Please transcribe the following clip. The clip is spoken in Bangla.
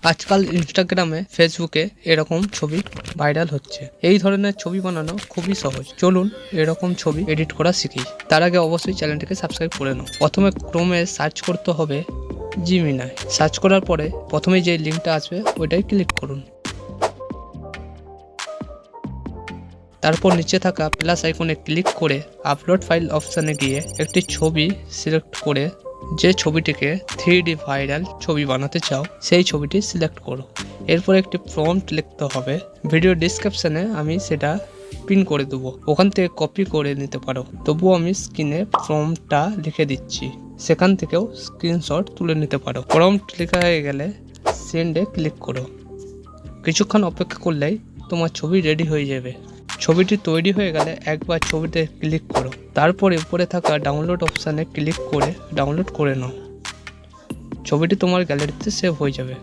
আজকাল ইনস্টাগ্রামে, ফেসবুকে এরকম ছবি ভাইরাল হচ্ছে। এই ধরনের ছবি বানানো খুবই সহজ। চলুন এরকম ছবি এডিট করা শিখি। তার আগে অবশ্যই চ্যানেলটিকে সাবস্ক্রাইব করে নাও। প্রথমে ক্রোমে সার্চ করতে হবে জিমিনাই। সার্চ করার পরে প্রথমে যে লিঙ্কটা আসবে ওইটাই ক্লিক করুন। তারপর নিচে থাকা প্লাস আইকনে ক্লিক করে আপলোড ফাইল অপশানে গিয়ে একটি ছবি সিলেক্ট করে যে ছবিটিকে 3D ভাইরাল ছবি বানাতে চাও সেই ছবিটি সিলেক্ট করো। এরপর একটি প্রম্পট লিখতে হবে। ভিডিও ডিসক্রিপশনে আমি সেটা পিন করে দেবো, ওখান থেকে কপি করে নিতে পারো। তবুও আমি স্ক্রিনে প্রম্পটটা লিখে দিচ্ছি, সেখান থেকেও স্ক্রিনশট তুলে নিতে পারো। প্রম্পট লেখা হয়ে গেলে সেন্ডে ক্লিক করো। কিছুক্ষণ অপেক্ষা করলেই তোমার ছবি রেডি হয়ে যাবে। ছবিটি তৈরি হয়ে গেলে একবার ছবিতে ক্লিক করো, তারপরে উপরে থাকা ডাউনলোড অপশানে ক্লিক করে ডাউনলোড করে নাও। ছবিটি তোমার গ্যালারিতে সেভ হয়ে যাবে।